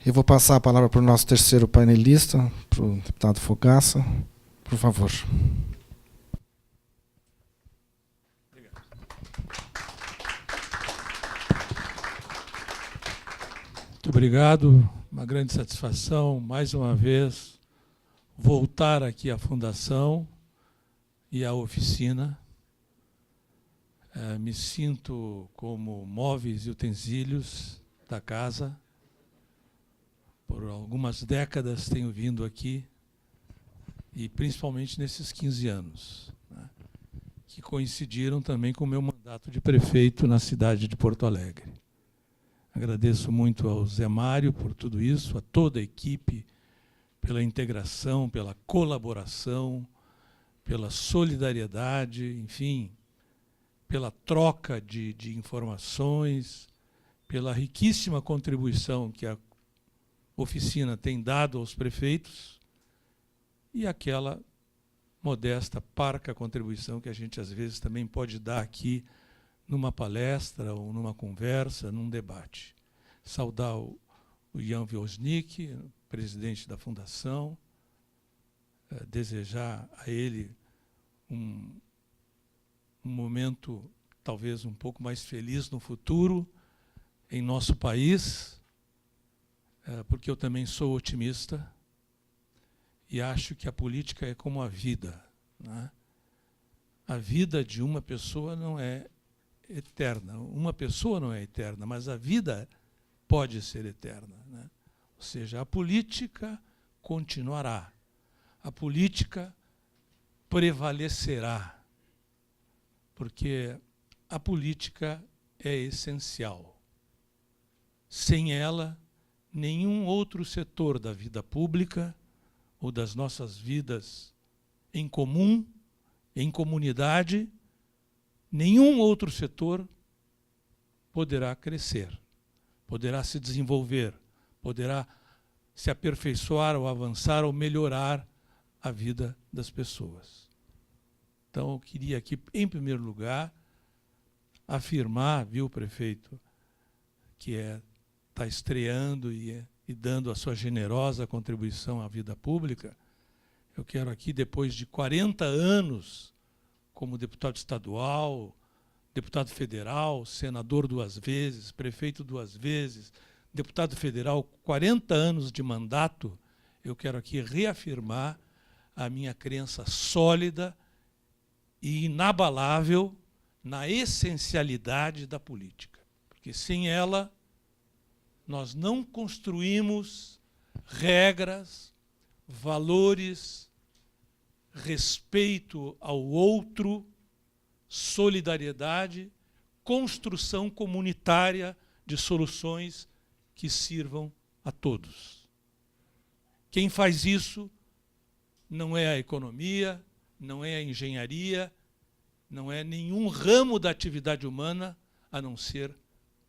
Eu vou passar a palavra para o nosso terceiro painelista, para o deputado Fogaça. Por favor. Muito obrigado. Uma grande satisfação, mais uma vez, voltar aqui à Fundação e à oficina. Me sinto como móveis e utensílios da casa. Por algumas décadas tenho vindo aqui, e principalmente nesses 15 anos, né, que coincidiram também com o meu mandato de prefeito na cidade de Porto Alegre. Agradeço muito ao Zé Mário por tudo isso, a toda a equipe, pela integração, pela colaboração, pela solidariedade, enfim, pela troca de informações, pela riquíssima contribuição que a oficina tem dado aos prefeitos e aquela modesta, parca contribuição que a gente, às vezes, também pode dar aqui numa palestra ou numa conversa, num debate. Saudar o Jan Wiosnik, presidente da Fundação, desejar a ele um momento talvez um pouco mais feliz no futuro em nosso país, porque eu também sou otimista e acho que a política é como a vida, né? A vida de uma pessoa não é eterna. Uma pessoa não é eterna, mas a vida pode ser eterna, né? Ou seja, a política continuará. A política prevalecerá. Porque a política é essencial. Sem ela, nenhum outro setor da vida pública ou das nossas vidas em comum, em comunidade, nenhum outro setor poderá crescer, poderá se desenvolver, poderá se aperfeiçoar ou avançar ou melhorar a vida das pessoas. Então, eu queria aqui, em primeiro lugar, afirmar, viu, prefeito, que está estreando e dando a sua generosa contribuição à vida pública. Eu quero aqui, depois de 40 anos como deputado estadual, deputado federal, senador 2 vezes, prefeito 2 vezes, deputado federal, 40 anos de mandato, eu quero aqui reafirmar a minha crença sólida e inabalável na essencialidade da política. Porque sem ela, nós não construímos regras, valores, respeito ao outro, solidariedade, construção comunitária de soluções que sirvam a todos. Quem faz isso não é a economia, não é a engenharia, não é nenhum ramo da atividade humana, a não ser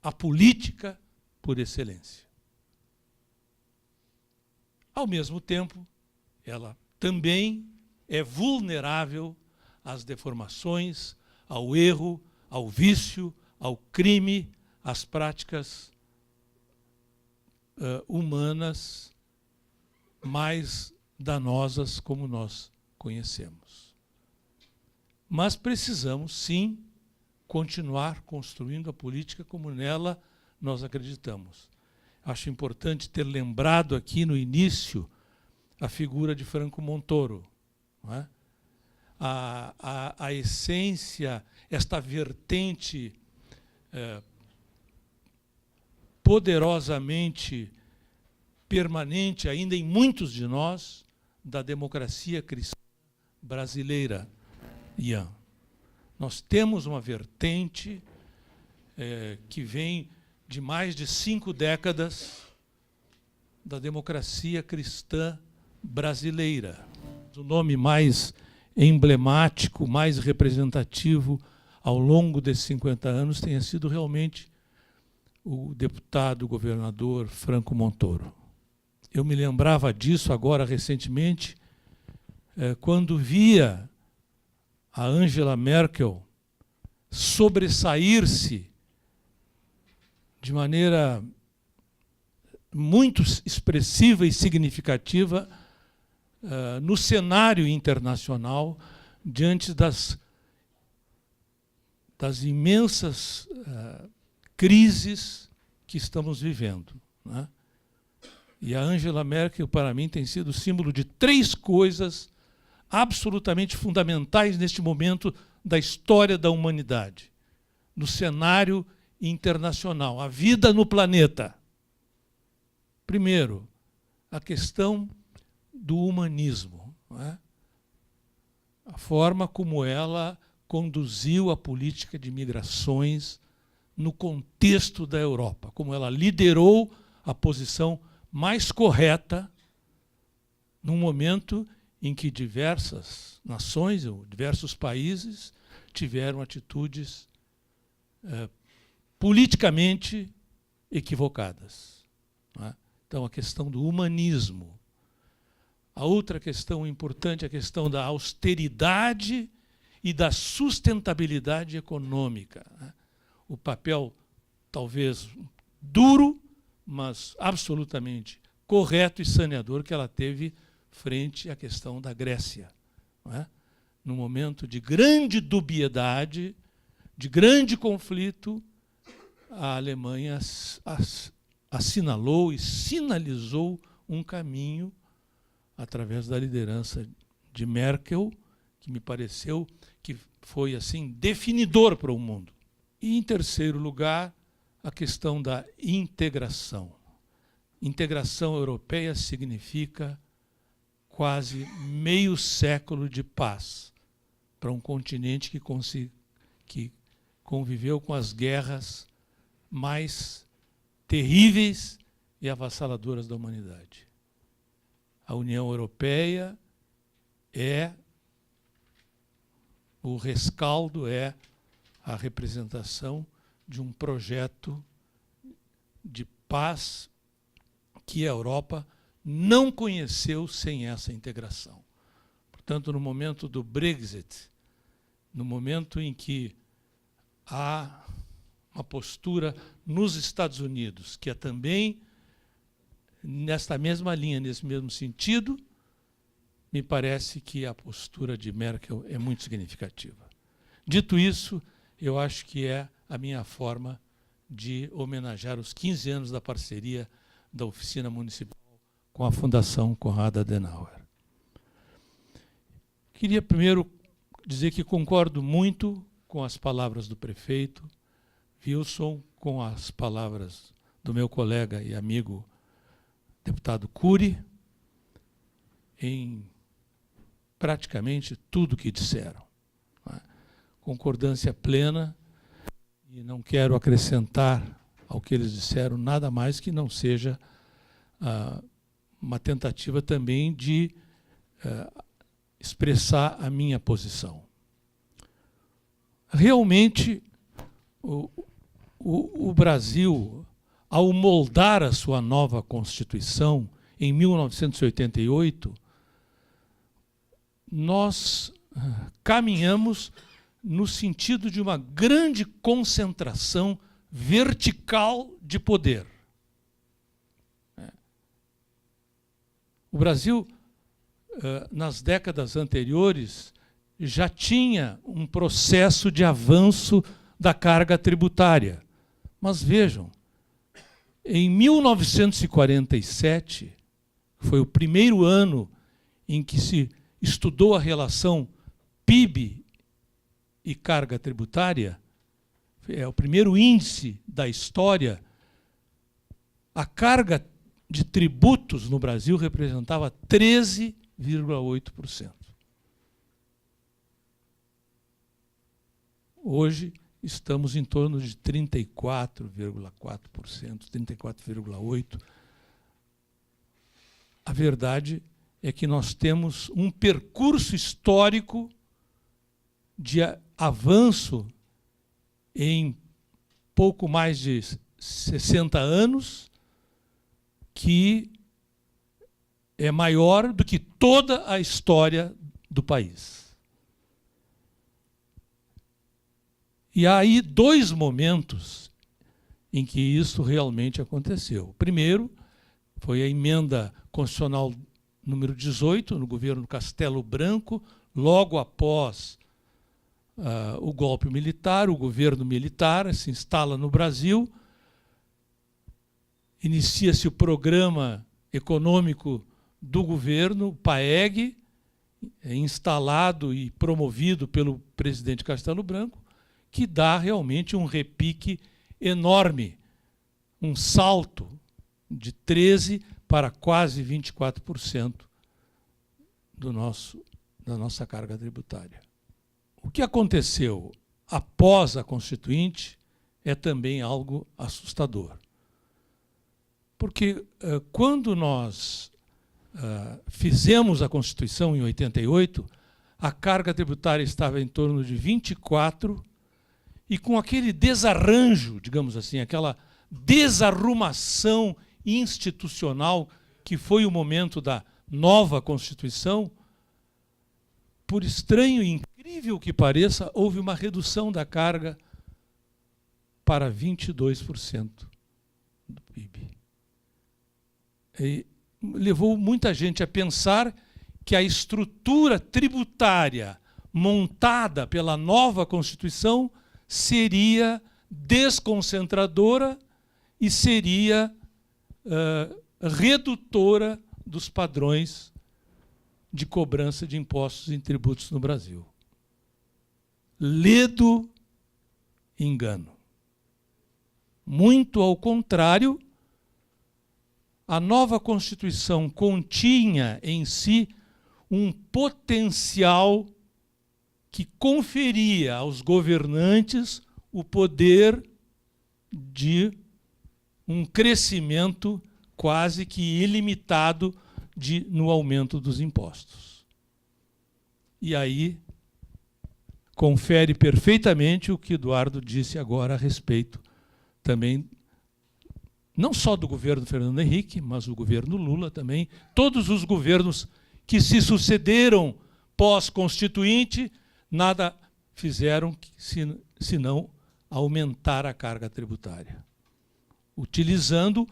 a política por excelência. Ao mesmo tempo, ela também é vulnerável às deformações, ao erro, ao vício, ao crime, às práticas humanas mais danosas como nós conhecemos. Mas precisamos, sim, continuar construindo a política como nela nós acreditamos. Acho importante ter lembrado aqui no início a figura de Franco Montoro, não é? A essência, esta vertente poderosamente permanente ainda em muitos de nós da democracia cristã brasileira. Ian, nós temos uma vertente que vem de mais de 5 décadas da democracia cristã brasileira. O nome mais emblemático, mais representativo ao longo desses 50 anos tenha sido realmente o deputado governador Franco Montoro. Eu me lembrava disso agora recentemente, quando via a Angela Merkel sobressair-se de maneira muito expressiva e significativa no cenário internacional, diante das imensas crises que estamos vivendo, né? E a Angela Merkel, para mim, tem sido símbolo de 3 coisas absolutamente fundamentais neste momento da história da humanidade, no cenário internacional, a vida no planeta. Primeiro, a questão do humanismo, não é? A forma como ela conduziu a política de migrações no contexto da Europa, como ela liderou a posição mais correta num momento em que diversas nações ou diversos países tiveram atitudes politicamente equivocadas, não é? Então, a questão do humanismo. A outra questão importante é a questão da austeridade e da sustentabilidade econômica, né? O papel, talvez duro, mas absolutamente correto e saneador que ela teve frente à questão da Grécia, não é? Num momento de grande dubiedade, de grande conflito, a Alemanha assinalou e sinalizou um caminho através da liderança de Merkel, que me pareceu que foi assim definidor para o mundo. E, em terceiro lugar, a questão da integração. Integração europeia significa quase meio século de paz para um continente que conviveu com as guerras mais terríveis e avassaladoras da humanidade. A União Europeia o rescaldo é a representação de um projeto de paz que a Europa não conheceu sem essa integração. Portanto, no momento do Brexit, no momento em que há uma postura nos Estados Unidos, que é também nesta mesma linha, nesse mesmo sentido, me parece que a postura de Merkel é muito significativa. Dito isso, eu acho que é a minha forma de homenagear os 15 anos da parceria da Oficina Municipal com a Fundação Konrad Adenauer. Queria primeiro dizer que concordo muito com as palavras do prefeito Wilson, com as palavras do meu colega e amigo deputado Cury, em praticamente tudo que disseram, não é? Concordância plena, e não quero acrescentar ao que eles disseram nada mais que não seja uma tentativa também de expressar a minha posição. Realmente, o Brasil, ao moldar a sua nova Constituição em 1988, nós caminhamos no sentido de uma grande concentração vertical de poder. O Brasil, nas décadas anteriores, já tinha um processo de avanço da carga tributária. Mas vejam, em 1947, foi o primeiro ano em que se estudou a relação PIB e carga tributária, é o primeiro índice da história, a carga de tributos no Brasil representava 13,8%. Hoje estamos em torno de 34,4%, 34,8%. A verdade é que nós temos um percurso histórico de avanço em pouco mais de 60 anos, que é maior do que toda a história do país. E há aí 2 momentos em que isso realmente aconteceu. Primeiro, Foi a emenda constitucional número 18, no governo Castelo Branco, logo após o golpe militar, o governo militar se instala no Brasil, inicia-se o programa econômico do governo, o PAEG, instalado e promovido pelo presidente Castelo Branco, que dá realmente um repique enorme, um salto de 13% para quase 24% da nossa carga tributária. O que aconteceu após a Constituinte é também algo assustador. Porque quando nós fizemos a Constituição em 88, a carga tributária estava em torno de 24%, e com aquele desarranjo, digamos assim, aquela desarrumação institucional que foi o momento da nova Constituição, por estranho e incrível que pareça, houve uma redução da carga para 22% do PIB. E levou muita gente a pensar que a estrutura tributária montada pela nova Constituição seria desconcentradora e seria redutora dos padrões de cobrança de impostos e tributos no Brasil. Ledo engano. Muito ao contrário, a nova Constituição continha em si um potencial que conferia aos governantes o poder de um crescimento quase que ilimitado no aumento dos impostos. E aí confere perfeitamente o que Eduardo disse agora a respeito também, não só do governo Fernando Henrique, mas o governo Lula também, todos os governos que se sucederam pós-constituinte, nada fizeram senão aumentar a carga tributária, utilizando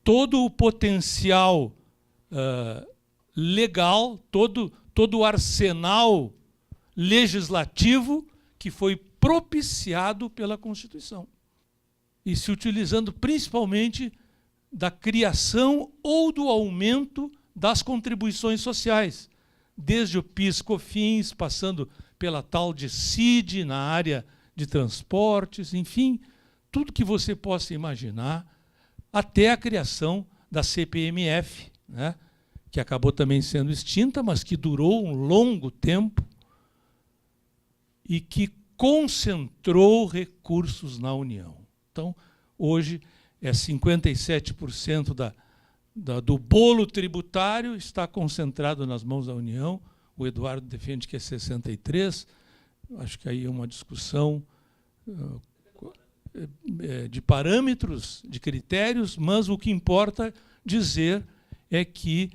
todo o potencial legal, todo o arsenal legislativo que foi propiciado pela Constituição. E se utilizando principalmente da criação ou do aumento das contribuições sociais, desde o PIS/COFINS, passando pela tal de CID na área de transportes, enfim, tudo que você possa imaginar, até a criação da CPMF, né, que acabou também sendo extinta, mas que durou um longo tempo e que concentrou recursos na União. Então, hoje, 57% do bolo tributário está concentrado nas mãos da União. O Eduardo defende que é 63%. Acho que aí é uma discussão de parâmetros, de critérios, mas o que importa dizer é que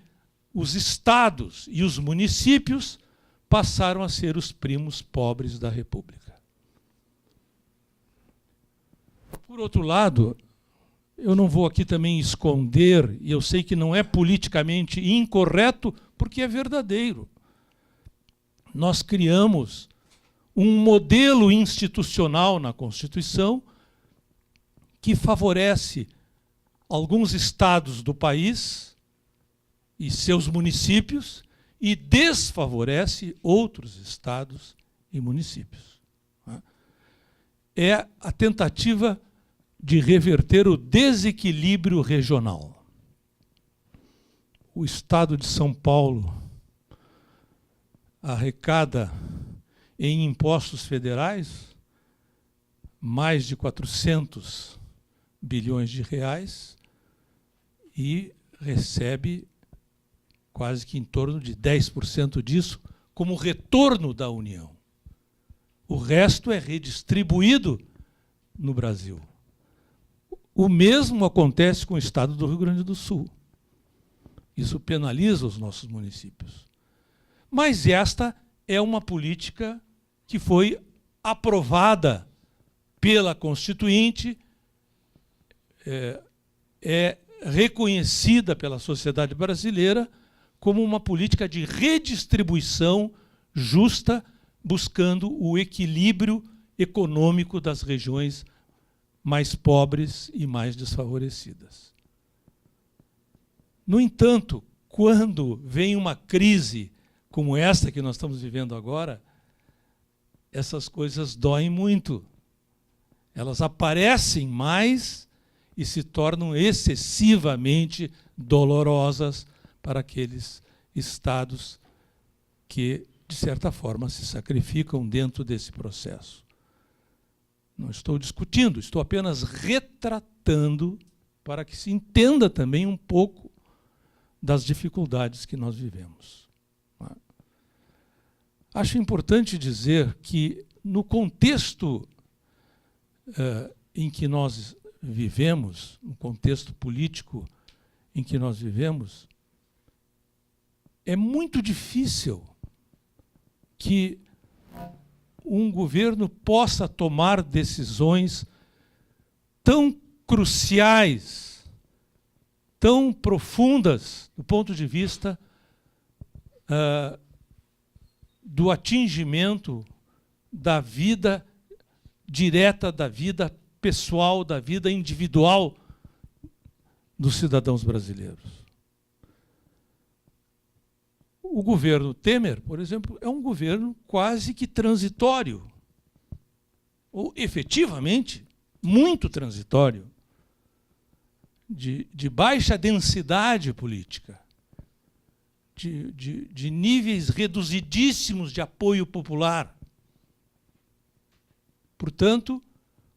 os estados e os municípios passaram a ser os primos pobres da República. Por outro lado, eu não vou aqui também esconder, e eu sei que não é politicamente incorreto, porque é verdadeiro. Nós criamos um modelo institucional na Constituição que favorece alguns estados do país e seus municípios e desfavorece outros estados e municípios. É a tentativa de reverter o desequilíbrio regional. O estado de São Paulo arrecada em impostos federais mais de 400 bilhões de reais e recebe quase que em torno de 10% disso como retorno da União. O resto é redistribuído no Brasil. O mesmo acontece com o estado do Rio Grande do Sul. Isso penaliza os nossos municípios. Mas esta é uma política que foi aprovada pela Constituinte, é reconhecida pela sociedade brasileira como uma política de redistribuição justa, buscando o equilíbrio econômico das regiões mais pobres e mais desfavorecidas. No entanto, quando vem uma crise como esta que nós estamos vivendo agora, essas coisas doem muito. Elas aparecem mais e se tornam excessivamente dolorosas para aqueles estados que, de certa forma, se sacrificam dentro desse processo. Não estou discutindo, estou apenas retratando para que se entenda também um pouco das dificuldades que nós vivemos. Acho importante dizer que, no contexto em que nós vivemos, no contexto político em que nós vivemos, é muito difícil que um governo possa tomar decisões tão cruciais, tão profundas, do ponto de vista do atingimento da vida direta, da vida pessoal, da vida individual dos cidadãos brasileiros. O governo Temer, por exemplo, é um governo quase que transitório, ou efetivamente muito transitório, de baixa densidade política, de níveis reduzidíssimos de apoio popular. Portanto,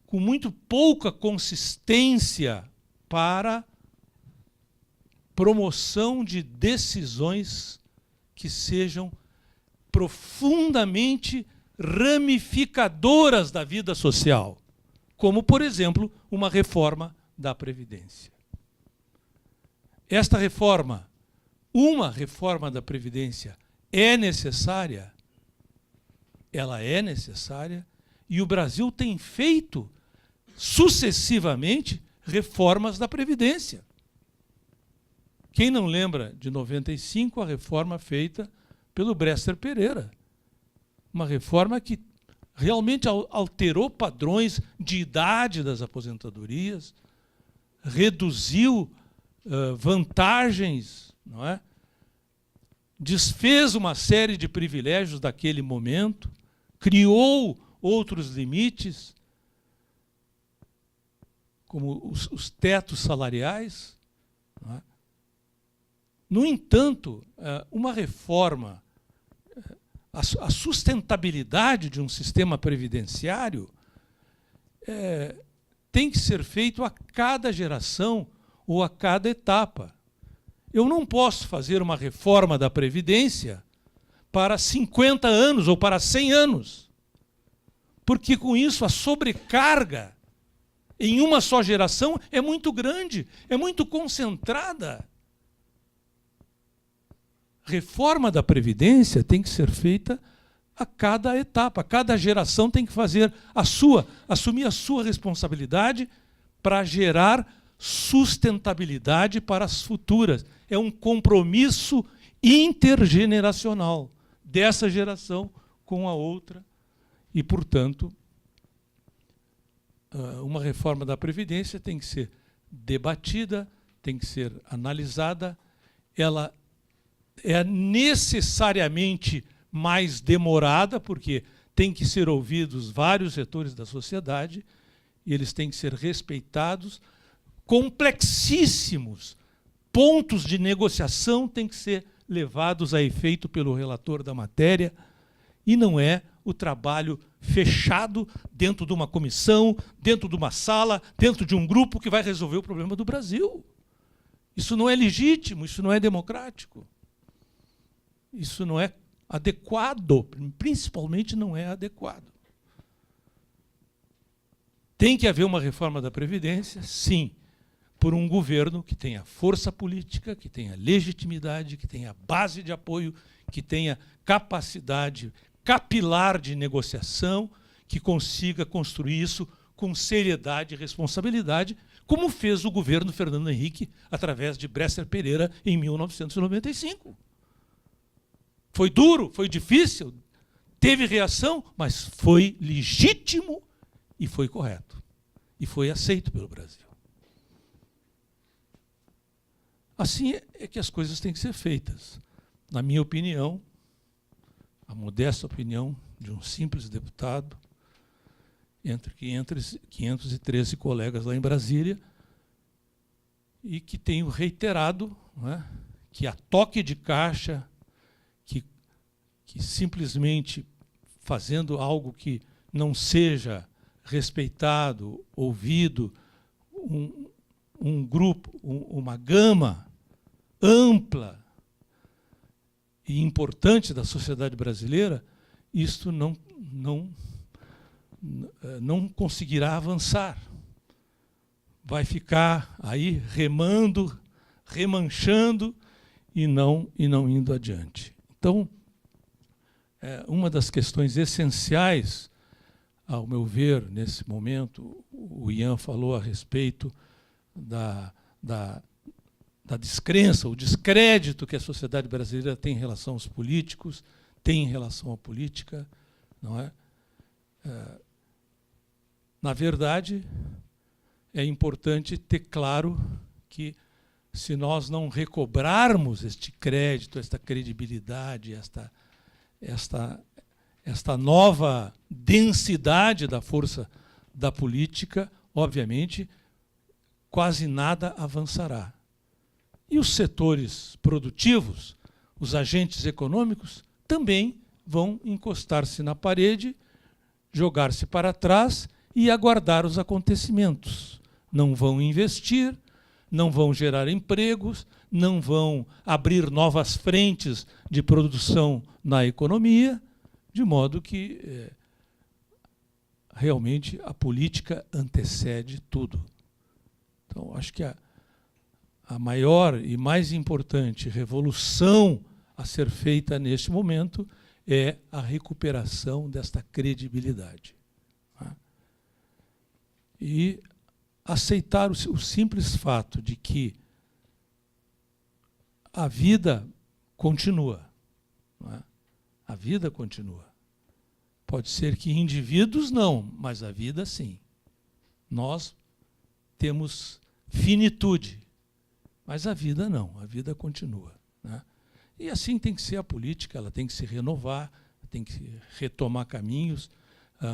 com muito pouca consistência para promoção de decisões que sejam profundamente ramificadoras da vida social, como, por exemplo, uma reforma da Previdência. Esta reforma, uma reforma da Previdência, é necessária? Ela é necessária, e o Brasil tem feito sucessivamente reformas da Previdência. Quem não lembra de 95, a reforma feita pelo Brester Pereira? Uma reforma que realmente alterou padrões de idade das aposentadorias, reduziu vantagens, não é? Desfez uma série de privilégios daquele momento, criou outros limites, como os tetos salariais. Não é? No entanto, uma reforma, a sustentabilidade de um sistema previdenciário tem que ser feito a cada geração ou a cada etapa. Eu não posso fazer uma reforma da Previdência para 50 anos ou para 100 anos, porque com isso a sobrecarga em uma só geração é muito grande, é muito concentrada. Reforma da Previdência tem que ser feita a cada etapa, cada geração tem que fazer assumir a sua responsabilidade para gerar sustentabilidade para as futuras. É um compromisso intergeneracional dessa geração com a outra e, portanto, uma reforma da Previdência tem que ser debatida, tem que ser analisada, ela é necessariamente mais demorada, porque tem que ser ouvidos vários setores da sociedade, e eles têm que ser respeitados, complexíssimos pontos de negociação têm que ser levados a efeito pelo relator da matéria, e não é o trabalho fechado dentro de uma comissão, dentro de uma sala, dentro de um grupo que vai resolver o problema do Brasil. Isso não é legítimo, isso não é democrático. Isso não é adequado, principalmente não é adequado. Tem que haver uma reforma da Previdência, sim, por um governo que tenha força política, que tenha legitimidade, que tenha base de apoio, que tenha capacidade capilar de negociação, que consiga construir isso com seriedade e responsabilidade, como fez o governo Fernando Henrique através de Bresser Pereira em 1995. Foi duro, foi difícil, teve reação, mas foi legítimo e foi correto. E foi aceito pelo Brasil. Assim é que as coisas têm que ser feitas. Na minha opinião, a modesta opinião de um simples deputado, entre 513 colegas lá em Brasília, e que tenho reiterado, não é, que a toque de caixa, que simplesmente fazendo algo que não seja respeitado, ouvido, um grupo, uma gama ampla e importante da sociedade brasileira, isto não conseguirá avançar. Vai ficar aí remando, remanchando e não indo adiante. Então, uma das questões essenciais, ao meu ver, nesse momento, o Ian falou a respeito da descrença, o descrédito que a sociedade brasileira tem em relação aos políticos, tem em relação à política, não é? Na verdade, é importante ter claro que, se nós não recobrarmos este crédito, esta credibilidade, esta nova densidade da força da política, obviamente, quase nada avançará. E os setores produtivos, os agentes econômicos, também vão encostar-se na parede, jogar-se para trás e aguardar os acontecimentos. Não vão investir, não vão gerar empregos, não vão abrir novas frentes de produção na economia, de modo que realmente a política antecede tudo. Então, acho que a maior e mais importante revolução a ser feita neste momento é a recuperação desta credibilidade. E aceitar o simples fato de que a vida continua. Não é? A vida continua. Pode ser que indivíduos não, mas a vida sim. Nós temos finitude, mas a vida não, a vida continua. Né? E assim tem que ser a política, ela tem que se renovar, tem que retomar caminhos,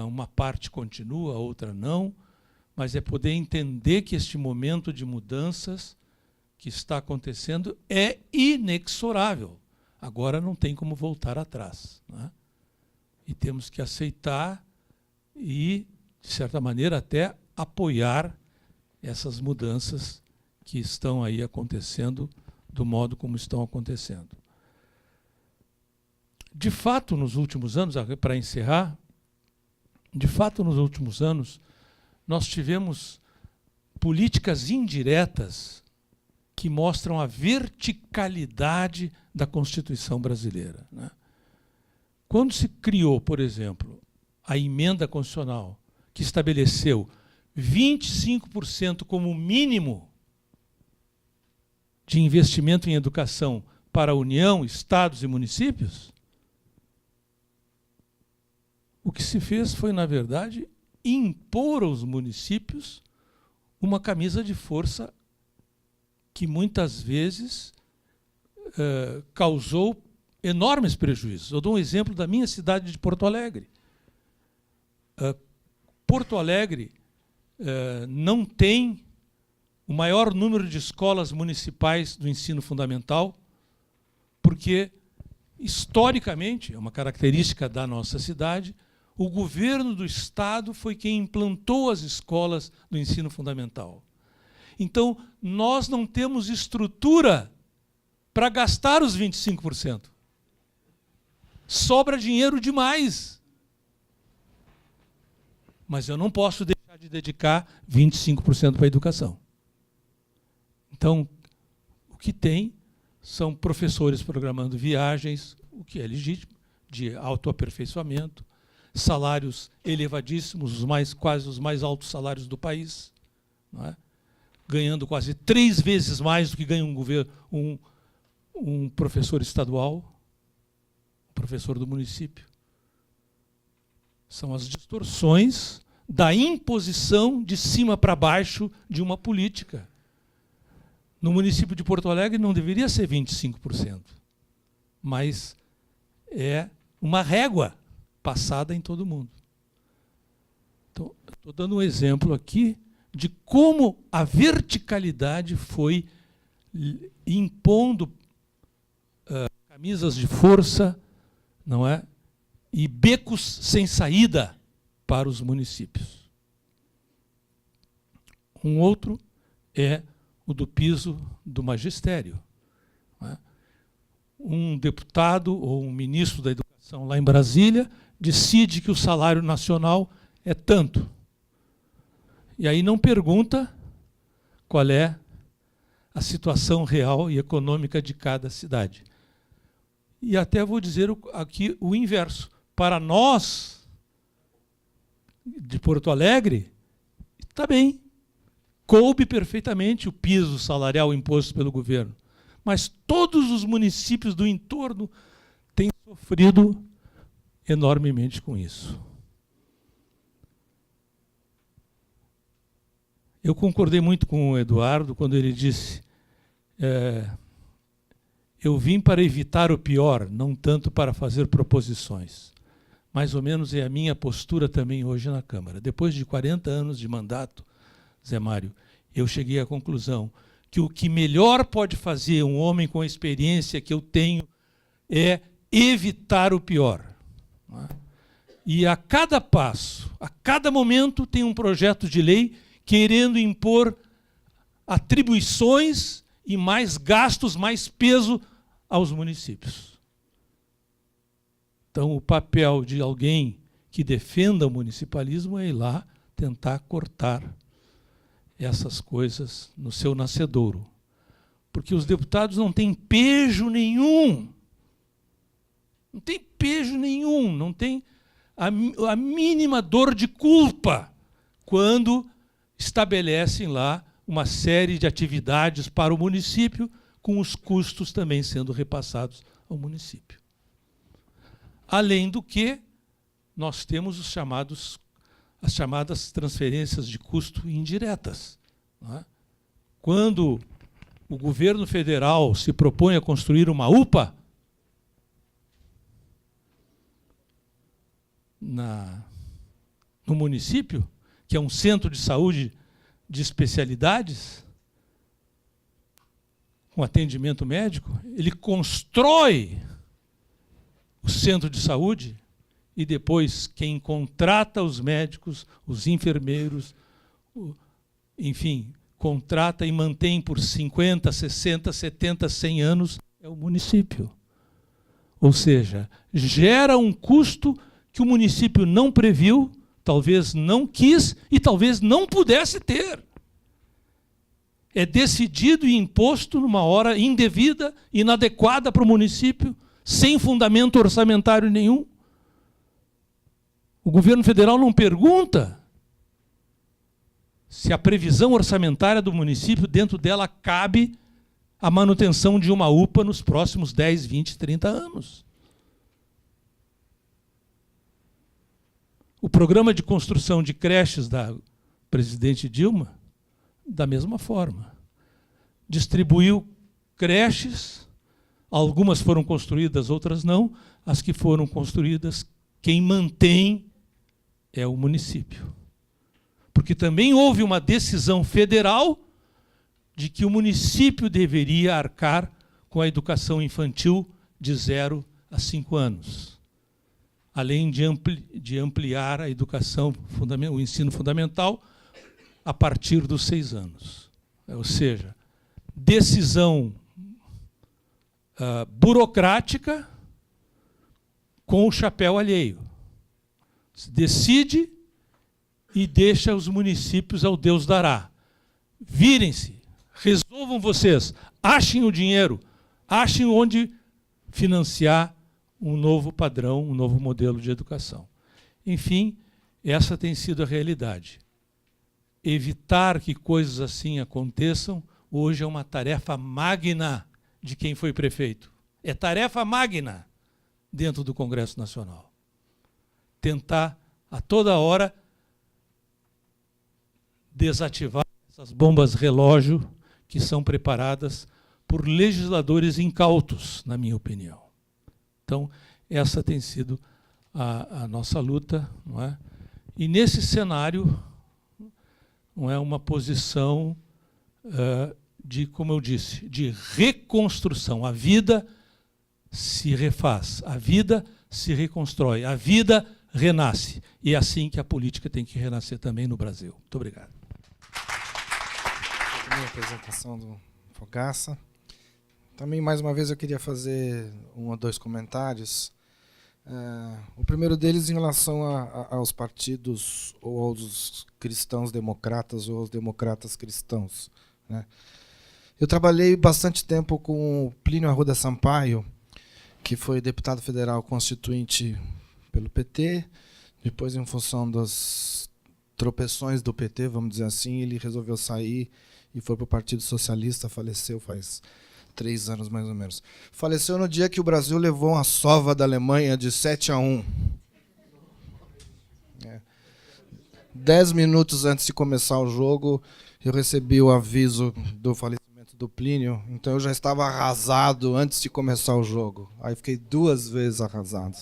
uma parte continua, a outra não, mas é poder entender que este momento de mudanças que está acontecendo é inexorável. Agora não tem como voltar atrás. Né? E temos que aceitar e, de certa maneira, até apoiar essas mudanças que estão aí acontecendo do modo como estão acontecendo. De fato, nos últimos anos, para encerrar, de fato, nos últimos anos, nós tivemos políticas indiretas que mostram a verticalidade da Constituição brasileira. Né? Quando se criou, por exemplo, a emenda constitucional que estabeleceu 25% como mínimo de investimento em educação para a União, estados e municípios, o que se fez foi, na verdade, impor aos municípios uma camisa de força que muitas vezes causou enormes prejuízos. Eu dou um exemplo da minha cidade de Porto Alegre. Porto Alegre não tem o maior número de escolas municipais do ensino fundamental, porque, historicamente, é uma característica da nossa cidade, o governo do Estado foi quem implantou as escolas do ensino fundamental. Então, nós não temos estrutura para gastar os 25%. Sobra dinheiro demais. Mas eu não posso deixar de dedicar 25% para a educação. Então, o que tem são professores programando viagens, o que é legítimo, de autoaperfeiçoamento, salários elevadíssimos, quase os mais altos salários do país, não é? Ganhando quase 3 vezes mais do que ganha um professor estadual, um professor do município. São as distorções da imposição de cima para baixo de uma política. No município de Porto Alegre não deveria ser 25%, mas é uma régua passada em todo mundo. Então, estou dando um exemplo aqui de como a verticalidade foi impondo camisas de força, não é? E becos sem saída para os municípios. Um outro é o do piso do magistério. Não é? Um deputado ou um ministro da Educação lá em Brasília decide que o salário nacional é tanto. E aí não pergunta qual é a situação real e econômica de cada cidade. E até vou dizer aqui o inverso. Para nós, de Porto Alegre, está bem. Coube perfeitamente o piso salarial imposto pelo governo. Mas todos os municípios do entorno têm sofrido enormemente com isso. Eu concordei muito com o Eduardo quando ele disse eu vim para evitar o pior, não tanto para fazer proposições. Mais ou menos é a minha postura também hoje na Câmara. Depois de 40 anos de mandato, Zé Mário, eu cheguei à conclusão que o que melhor pode fazer um homem com a experiência que eu tenho é evitar o pior. Não é? E a cada passo, a cada momento, tem um projeto de lei querendo impor atribuições e mais gastos, mais peso aos municípios. Então, o papel de alguém que defenda o municipalismo é ir lá tentar cortar essas coisas no seu nascedouro. Porque os deputados não têm pejo nenhum. Não tem pejo nenhum, não tem a mínima dor de culpa quando estabelecem lá uma série de atividades para o município, com os custos também sendo repassados ao município. Além do que, nós temos as chamadas transferências de custo indiretas. Não é? Quando o governo federal se propõe a construir uma UPA no município, que é um centro de saúde de especialidades, com atendimento médico, ele constrói o centro de saúde e depois quem contrata os médicos, os enfermeiros, enfim, contrata e mantém por 50, 60, 70, 100 anos é o município. Ou seja, gera um custo que o município não previu, talvez não quis e talvez não pudesse ter. É decidido e imposto numa hora indevida, inadequada para o município, sem fundamento orçamentário nenhum. O governo federal não pergunta se a previsão orçamentária do município, dentro dela cabe a manutenção de uma UPA nos próximos 10, 20, 30 anos. O programa de construção de creches da presidente Dilma, da mesma forma. Distribuiu creches, algumas foram construídas, outras não. As que foram construídas, quem mantém é o município. Porque também houve uma decisão federal de que o município deveria arcar com a educação infantil de 0 a 5 anos. Além de ampliar a educação, o ensino fundamental, a partir dos 6 anos. Ou seja, decisão burocrática com o chapéu alheio. Se decide e deixa os municípios ao Deus dará. Virem-se, resolvam vocês, achem o dinheiro, achem onde financiar um novo padrão, um novo modelo de educação. Enfim, essa tem sido a realidade. Evitar que coisas assim aconteçam hoje é uma tarefa magna de quem foi prefeito. É tarefa magna dentro do Congresso Nacional. Tentar, a toda hora, desativar essas bombas relógio que são preparadas por legisladores incautos, na minha opinião. Então, essa tem sido a nossa luta, não é? E nesse cenário, não é uma posição de, como eu disse, de reconstrução. A vida se refaz, a vida se reconstrói, a vida renasce. E é assim que a política tem que renascer também no Brasil. Muito obrigado. A apresentação do Fogaça. Também, mais uma vez, eu queria fazer 1 ou 2 comentários. O primeiro deles em relação aos partidos, ou aos cristãos democratas, ou aos democratas cristãos, né? Eu trabalhei bastante tempo com o Plínio Arruda Sampaio, que foi deputado federal constituinte pelo PT. Depois, em função das tropeções do PT, vamos dizer assim, ele resolveu sair e foi para o Partido Socialista, faleceu faz 3 anos, mais ou menos. Faleceu no dia que o Brasil levou uma sova da Alemanha de 7-1. 10 minutos antes de começar o jogo, eu recebi o aviso do falecimento do Plínio, então eu já estava arrasado antes de começar o jogo. Aí fiquei 2 vezes arrasado.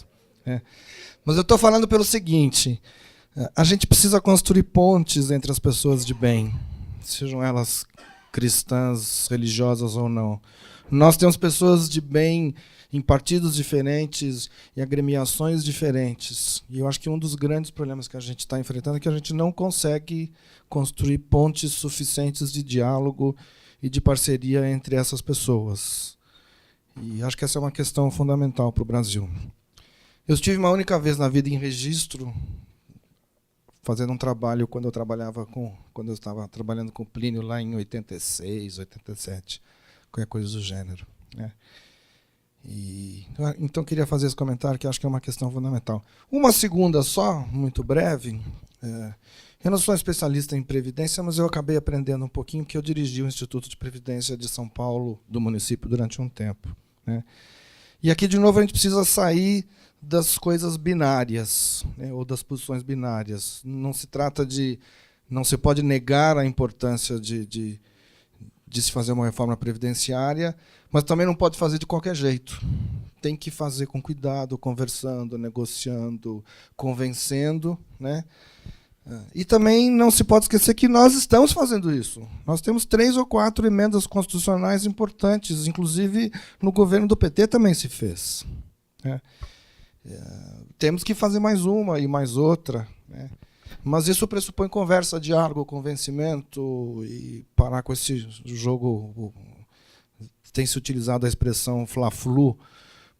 Mas eu estou falando pelo seguinte, a gente precisa construir pontes entre as pessoas de bem, sejam elas cristãs, religiosas ou não. Nós temos pessoas de bem em partidos diferentes, em agremiações diferentes. E eu acho que um dos grandes problemas que a gente está enfrentando é que a gente não consegue construir pontes suficientes de diálogo e de parceria entre essas pessoas. E acho que essa é uma questão fundamental para o Brasil. Eu estive uma única vez na vida em Registro, fazendo um trabalho quando eu estava trabalhando com o Plínio lá em 86, 87, qualquer coisa do gênero, né? Então eu queria fazer esse comentário que acho que é uma questão fundamental. Uma segunda só, muito breve. Eu não sou especialista em previdência, mas eu acabei aprendendo um pouquinho porque eu dirigi o Instituto de Previdência de São Paulo, do município, durante um tempo, né? E aqui, de novo, a gente precisa sair das coisas binárias, né, ou das posições binárias. Não se trata de... Não se pode negar a importância de se fazer uma reforma previdenciária, mas também não pode fazer de qualquer jeito. Tem que fazer com cuidado, conversando, negociando, convencendo, né? E também não se pode esquecer que nós estamos fazendo isso. Nós temos 3 ou 4 emendas constitucionais importantes, inclusive no governo do PT também se fez, né? Temos que fazer mais uma e mais outra, né? Mas isso pressupõe conversa, diálogo, convencimento e parar com esse jogo. Tem se utilizado a expressão Fla-Flu,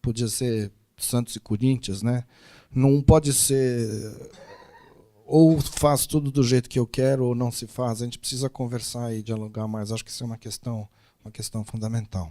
podia ser Santos e Corinthians, né? Não pode ser ou faz tudo do jeito que eu quero ou não se faz. A gente precisa conversar e dialogar mais. Acho que isso é uma questão fundamental.